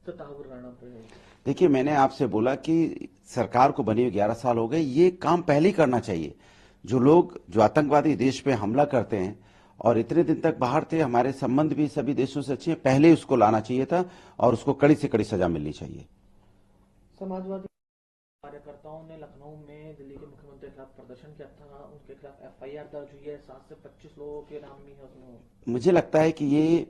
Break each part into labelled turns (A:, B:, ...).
A: सतावर राणा पे।
B: देखिए, मैंने आपसे बोला कि सरकार को बने हुए 11 साल हो गए, ये काम पहले ही करना चाहिए। जो आतंकवादी देश पे हमला करते हैं और इतने दिन तक बाहर थे, हमारे संबंध भी सभी देशों से अच्छे हैं, पहले उसको लाना चाहिए था और उसको कड़ी से कड़ी सजा मिलनी चाहिए।
A: समाजवादी कार्यकर्ताओं ने लखनऊ में दिल्ली के मुख्यमंत्री के खिलाफ प्रदर्शन किया था, उनके खिलाफ एफआईआर दर्ज हुई है, 7 से 25 लोगों के नाम भी है उसमें।
B: मुझे लगता है कि ये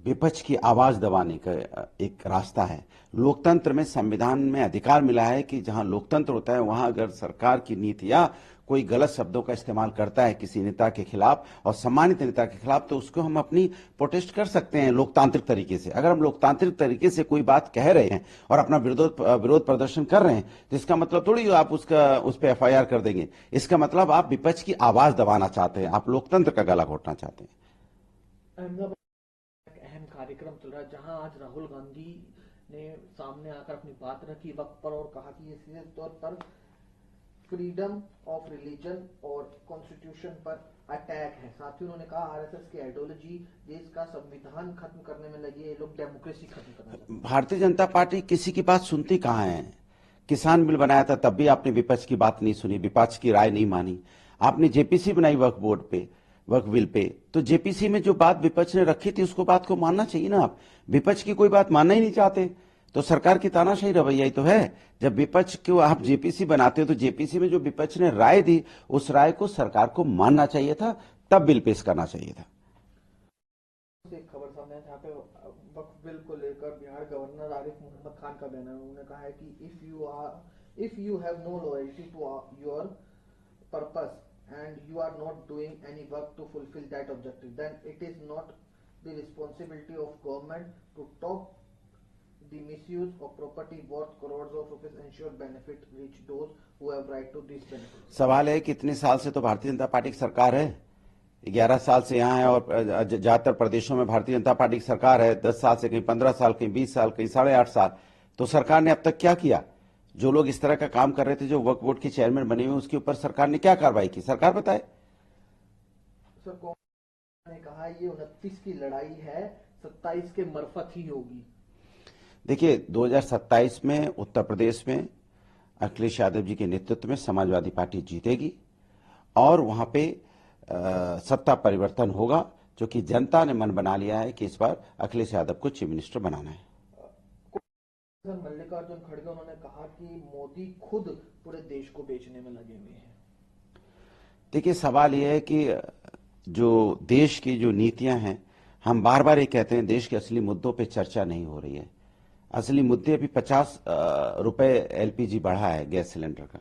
B: विपक्ष की आवाज दबाने का एक रास्ता है। लोकतंत्र में, संविधान में अधिकार मिला है कि जहां लोकतंत्र होता है वहां अगर सरकार की नीति या कोई गलत शब्दों का इस्तेमाल करता है किसी नेता के खिलाफ और सम्मानित नेता के खिलाफ, तो उसको हम अपनी प्रोटेस्ट कर सकते हैं लोकतांत्रिक तरीके से। अगर हम लोकतांत्रिक तरीके से कोई बात कह रहे हैं और अपना विरोध प्रदर्शन कर रहे हैं, तो इसका मतलब थोड़ी आप उस पर एफआईआर कर देंगे। इसका मतलब आप विपक्ष की आवाज दबाना चाहते हैं, आप लोकतंत्र का गला घोटना चाहते हैं।
A: अहमदाबाद एक अहम कार्यक्रम चल रहा है जहां आज राहुल गांधी ने सामने आकर अपनी बात रखी वक्त पर और कहा कि ये सीधे तौर पर फ्रीडम ऑफ रिलीजन और कॉन्स्टिट्यूशन पर अटैक है। साथ ही उन्होंने कहा आरएसएस की आइडियोलॉजी देश का संविधान खत्म करने में लगी है, ये लोग डेमोक्रेसी खत्म करना चाहते हैं।
B: भारतीय जनता पार्टी किसी की बात सुनती कहाँ है? किसान बिल बनाया था तब भी आपने विपक्ष की बात नहीं सुनी, विपक्ष की राय नहीं मानी। आपने जेपीसी बनाई वक्फ बोर्ड पे, वक्फ बिल पे, तो जेपीसी में जो बात विपक्ष ने रखी थी उसको बात को मानना चाहिए ना। आप विपक्ष की कोई बात मानना ही नहीं चाहते, तो सरकार की तानाशाही रवैया ही तो है। जब विपक्ष को आप जेपीसी बनाते हो तो जेपीसी में जो विपक्ष ने राय दी उस राय को सरकार को मानना चाहिए था, तब बिल पेश करना चाहिए था।
A: एक खबर सामने है जहाँ पे वक्फ बिल को लेकर बिहार गवर्नर आरिफ मोहम्मद खान का बयान है। उन्होंने कहा है कि if you have no loyalty to your purpose and you are not doing any work to fulfil that objective then it is not the responsibility of government to top the misuse of property worth crores of rupees ensure benefit reach those who have right to this benefit।
B: सवाल है कि इतने साल से तो Bharatiya Janata party की सरकार है, 11 साल से यहाँ है और ज्यादातर प्रदेशों में भारतीय जनता पार्टी की सरकार है। 10 साल से, कहीं 15 साल, कहीं 20 साल, कहीं 8.5 साल। तो सरकार ने अब तक क्या किया? जो लोग इस तरह का काम कर रहे थे, जो वक्फ बोर्ड के चेयरमैन बने हुए, उसके ऊपर सरकार ने क्या कार्रवाई की? सरकार बताए।
A: सर कांग्रेस ने कहा ये 29 की लड़ाई है, 27 के मरफत ही होगी।
B: देखिए, 2027 में उत्तर प्रदेश में अखिलेश यादव जी के नेतृत्व में समाजवादी पार्टी जीतेगी और वहां पे सत्ता परिवर्तन होगा, जो कि जनता ने मन बना लिया है कि इस बार अखिलेश यादव को चीफ मिनिस्टर बनाना है।
A: मल्लिकार्जुन खड़गे उन्होंने कहा कि मोदी खुद पूरे देश को बेचने में लगे हुए हैं।
B: देखिए, सवाल यह है कि जो देश की जो नीतियां हैं, हम बार बार ये कहते हैं देश के असली मुद्दों पे चर्चा नहीं हो रही है। असली मुद्दे अभी 50 रुपए एलपीजी बढ़ा है गैस सिलेंडर का,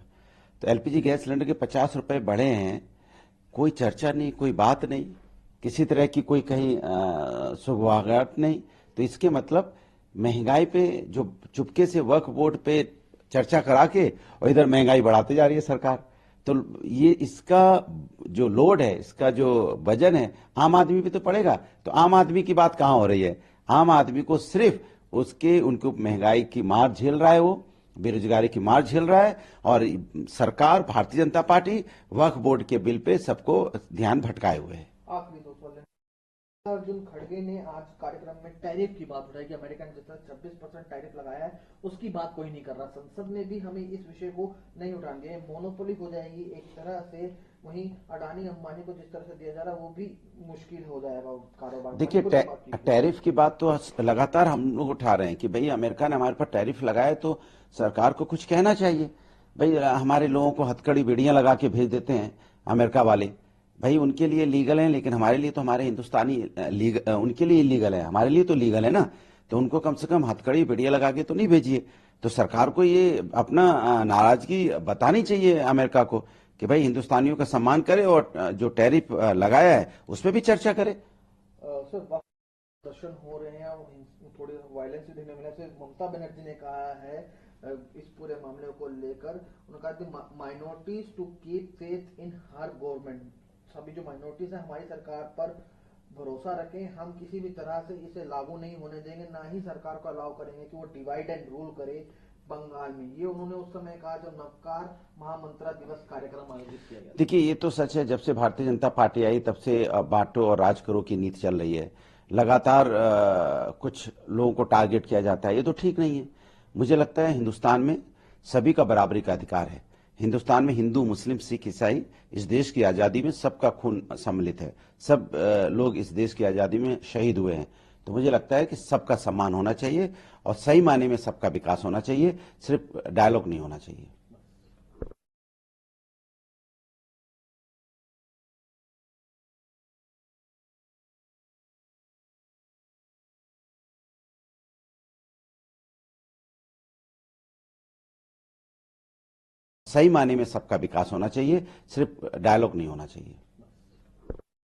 B: तो एलपीजी गैस सिलेंडर के 50 रुपए बढ़े हैं, कोई चर्चा नहीं, कोई बात नहीं, किसी तरह की कोई कहीं सुगवाहट नहीं। तो इसके मतलब महंगाई पे जो चुपके से वक्फ बोर्ड पे चर्चा करा के और इधर महंगाई बढ़ाते जा रही है सरकार। तो ये इसका जो लोड है, इसका जो वजन है, आम आदमी पे तो पड़ेगा। तो आम आदमी की बात कहां हो रही है? आम आदमी को सिर्फ उनको महंगाई की मार झेल रहा है, वो बेरोजगारी की मार झेल रहा है और सरकार, भारतीय जनता पार्टी वक्फ बोर्ड के बिल पे सबको ध्यान भटकाए हुए है।
A: आखिरी दो सवाल। अर्जुन खड़गे ने आज कार्यक्रम में टैरिफ की बात उठाई कि अमेरिका ने जिस तरह 26% टैरिफ लगाया है उसकी बात कोई नहीं कर रहा। संसद में भी हमें इस विषय को नहीं उठाने दिया, मोनोपोली हो जाएगी एक तरह से। वहीं अडानी अंबानी को जिस तरह से दिया जा रहा है वो भी मुश्किल हो जाएगा कारोबार।
B: देखिए, टैरिफ की बात तो लगातार हम लोग उठा रहे हैं कि भाई अमेरिका ने हमारे पर टैरिफ लगाया तो सरकार को कुछ कहना चाहिए। भाई हमारे लोगों को हथकड़ी बेड़ियां लगा के भेज देते हैं अमेरिका वाले, भाई उनके लिए लीगल है, लेकिन हमारे लिए तो हमारे हिंदुस्तानी उनके लिए इलीगल है, हमारे लिए तो लीगल है ना। तो उनको कम से कम हथकड़ी बेड़ियां लगा के तो नहीं भेजिए। तो सरकार को ये अपना नाराजगी बतानी चाहिए अमेरिका को कि भाई हिंदुस्तानियों का सम्मान करे और जो टैरिफ लगाया है उस पर भी चर्चा करे।
A: सर प्रदर्शन हो रहे हैं, थोड़ी वायलेंस भी देखने मिला से ममता बनर्जी ने कहा है इस पूरे मामले को लेकर। उन्होंने कहा कि minorities to keep faith in हर गवर्नमेंट, सभी जो माइनॉरिटीज है हमारी सरकार पर भरोसा रखें, हम किसी भी तरह से इसे लागू नहीं होने देंगे, ना ही सरकार को अलाउ करेंगे कि वो डिवाइड एंड रूल करे बंगाल में। ये उन्होंने उस समय कहा जब नवकार महामंत्रा दिवस कार्यक्रम आयोजित किया गया।
B: देखिए, ये तो सच है, जब से भारतीय जनता पार्टी आई तब से बांटो और राज करो की नीति चल रही है। लगातार कुछ लोगों को टारगेट किया जाता है, ये तो ठीक नहीं है। मुझे लगता है हिंदुस्तान में सभी का बराबरी का अधिकार है। हिंदुस्तान में हिंदू, मुस्लिम, सिख, ईसाई, इस देश की आज़ादी में सबका खून सम्मिलित है। सब लोग इस देश की आज़ादी में शहीद हुए हैं। तो मुझे लगता है कि सबका सम्मान होना चाहिए और सही मायने में सबका विकास होना चाहिए, सिर्फ डायलॉग नहीं होना चाहिए। सही मायने में सबका विकास होना चाहिए, सिर्फ डायलॉग नहीं होना चाहिए।